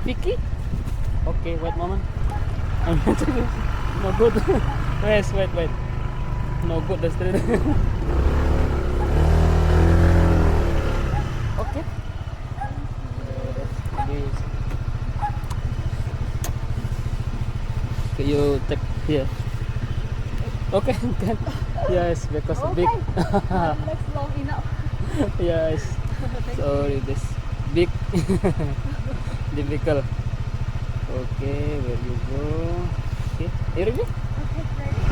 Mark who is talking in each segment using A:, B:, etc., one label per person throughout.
A: picky? Okay, wait moment. I'm not no good. Yes, wait. No good the street. Okay. This. Okay, you take here. Okay, can. Yes, because
B: Okay.
A: big.
B: That's long enough.
A: Yes. Sorry, this big difficult. Okay, where you go? Okay, you ready?
B: Okay, ready.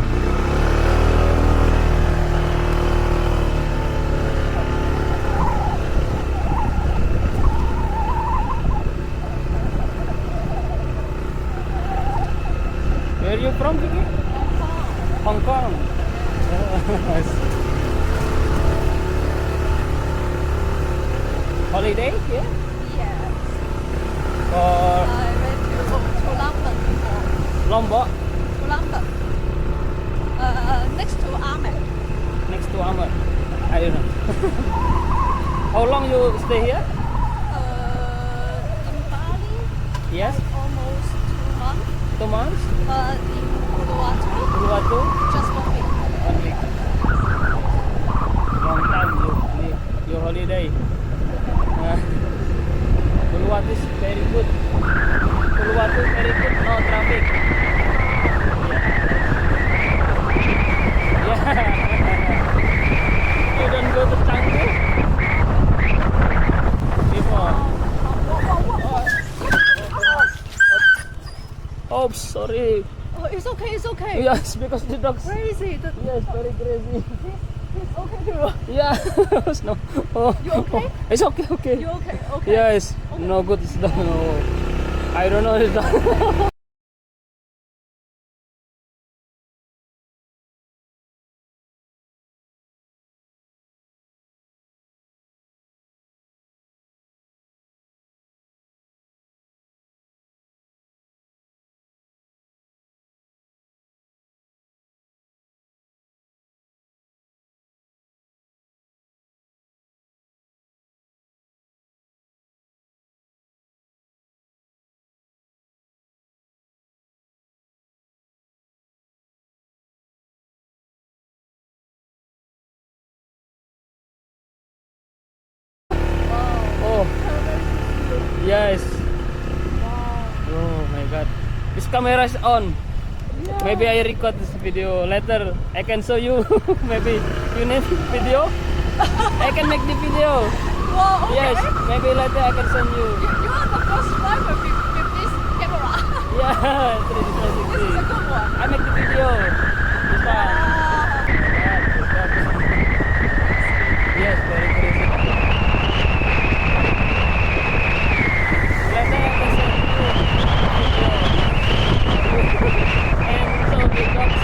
A: Where you from, Vicky? Hong Kong. Yes. Holiday here?
B: Yes.
A: Or
B: I went to London before.
A: Lombok?
B: To London. Next to Ahmed.
A: Next to Ahmad. I don't know. How long you stay here?
B: In Bali.
A: Yes,
B: Like almost 2 months.
A: 2 months.
B: In Uluwatu.
A: Uluwatu,
B: 1 week.
A: 1 week. Long time you live your holiday. Uluwatu is very good. Uluwatu very good, no traffic. Yeah. You don't go to Canggu before. Oh, sorry.
B: Oh, it's okay, it's okay.
A: Yes, because the dogs.
B: Crazy.
A: Yes, very crazy.
B: It's okay too.
A: Yeah. No. Oh.
B: You okay?
A: It's okay. Okay.
B: You okay? Okay.
A: Yes. No good. It's done. No. I don't know. It's done. Oh. Yes.
B: Wow.
A: Oh my God. This camera is on.
B: Yeah.
A: Maybe I record this video later. I can show you. Maybe you need video. I can make the video.
B: Wow, okay.
A: Yes. Maybe later I can send you.
B: You are the first driver with this camera.
A: Yeah.
B: This is a good one.
A: I make the video. This one.
B: Ah.
A: Yeah, this one. Yes, very crazy. Later I can send you video. And so the dogs.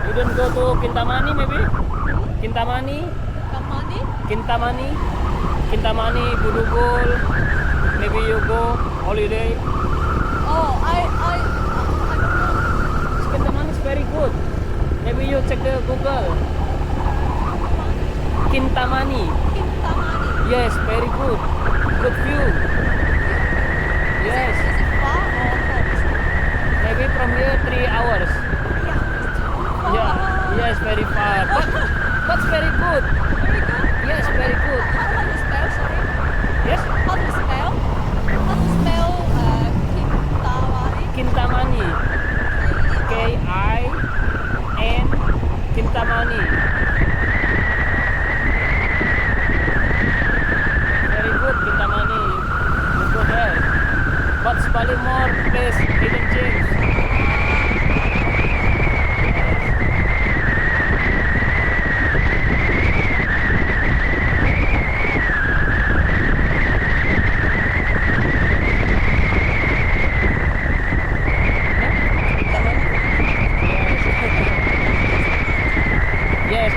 A: You don't go to Kintamani maybe? Kintamani?
B: Kamani?
A: Kintamani? Kintamani, Budugul. Maybe you go holiday.
B: Oh, I don't know.
A: Kintamani is very good. Maybe you check the Google. Kintamani.
B: Kintamani.
A: Yes, very good. Good view. Yes.
B: Is it far or close?
A: Maybe from here 3 hours.
B: Yeah.
A: Yeah. Yes, very far. But very good.
B: Very good.
A: Yes, very good.
B: How to spell? Sorry.
A: Yes.
B: How to spell? How to spell Kintamani?
A: Kintamani. K-I-N Kintamani. Very good, Kintamani. You go there. But Spalimore place Hidden Gems. Yes.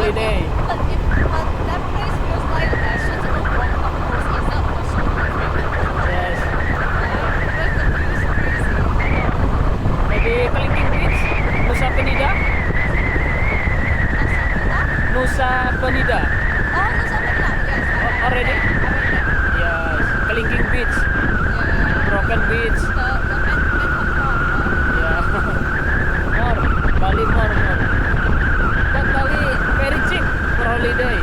A: holiday.
B: But that place feels like a suitable World Cup course. Is that also my favorite?
A: Yes.
B: But the view is crazy.
A: Maybe Kelingking Beach, Nusa Penida. Nusa Penida.
B: Oh, Nusa Penida. Yes.
A: Already?
B: I went there.
A: Yes. Kelingking Beach,
B: Yeah.
A: Broken Beach.
B: The
A: Yeah. More. Bali more. But Bali very cheap for holiday.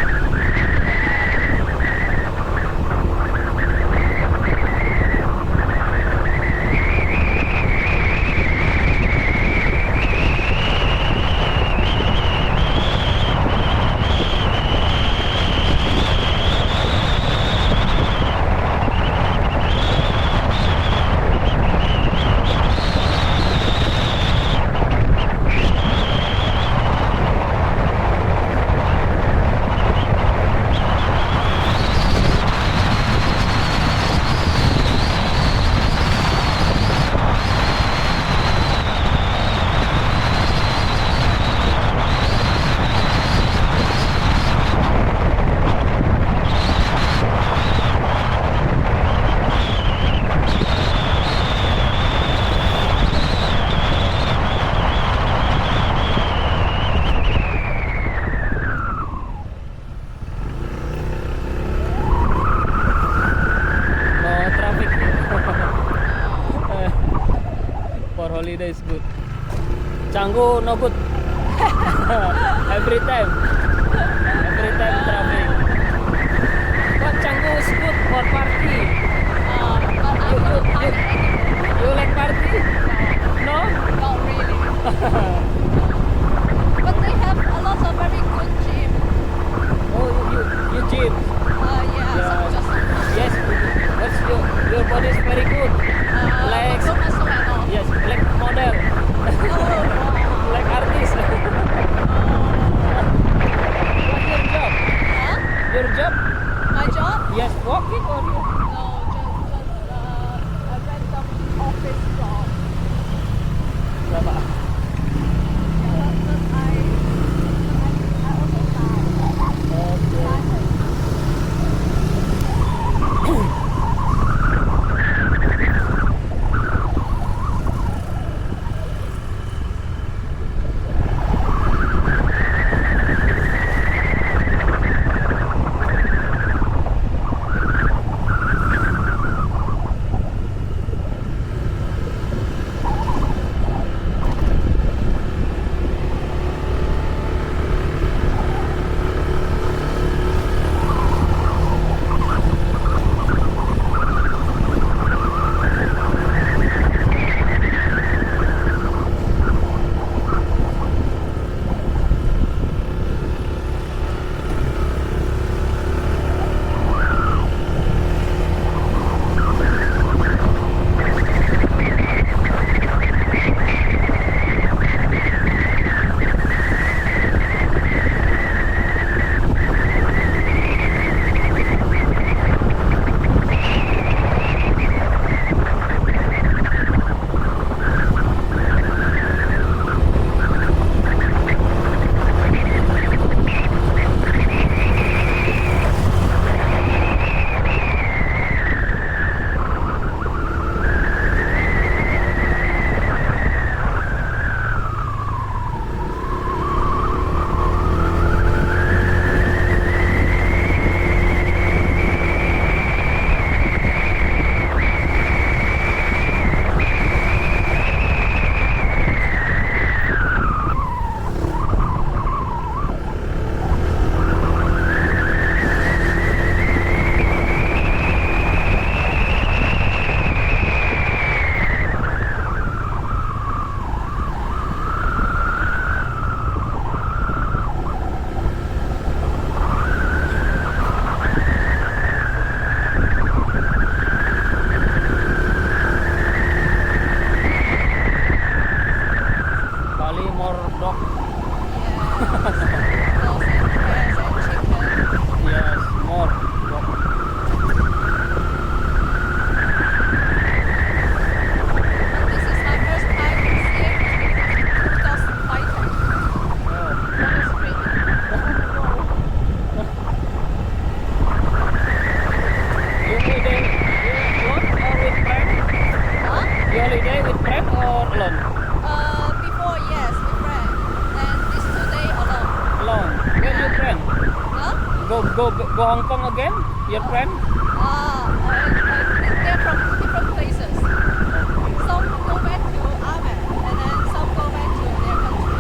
A: No traffic. For holiday is good. Canggu no good. Every time traffic. But Canggu is good for party. You like party? No?
B: Not really. But they have a lot of very good gym.
A: Oh, you gym.
B: Yeah,
A: Yeah.
B: just like
A: Yes. What's your body is very good. Legs.
B: Don't mess around at all.
A: Yes, like model.
B: Oh,
A: Like artist. What's your job?
B: huh?
A: Your job?
B: My job?
A: Yes, walking or you?
B: No, just a random office job.
A: Berapa?
B: But I also
A: Okay. go Hong Kong again? Your friend?
B: They're from different places. Some go back to Amen, and then some go back to their country.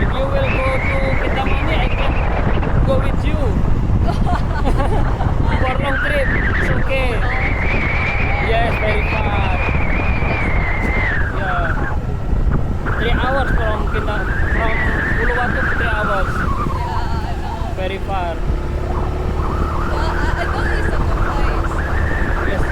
A: If you will go to Kintamani, I can go with you. For long trip, it's okay. Yes, very far. Yeah. 3 hours from Uluwatu, 3 hours.
B: Yeah, I know.
A: Very far.
B: But I know it's a good place.
A: Yes.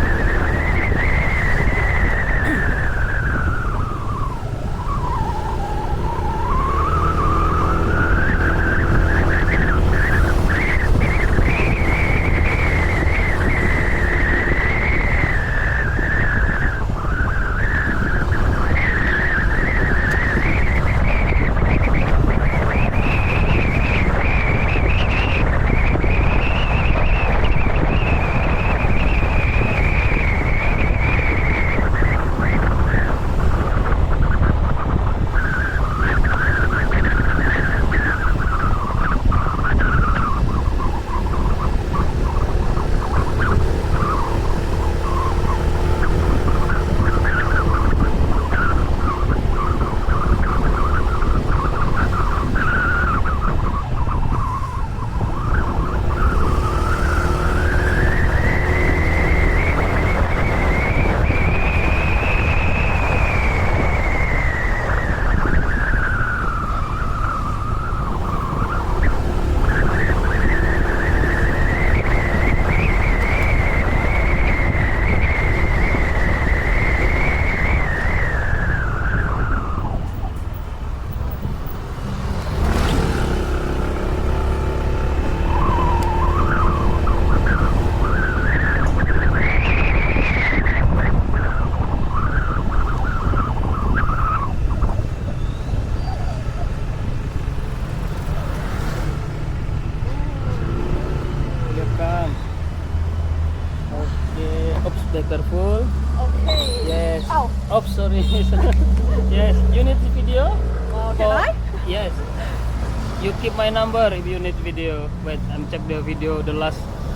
A: Here come. Okay. Oops, be careful.
B: Okay.
A: Yes.
B: Oh,
A: Oops, sorry. Yes. You need video?
B: can I?
A: Yes. You keep my number if you need video. Wait, I'm check the video the last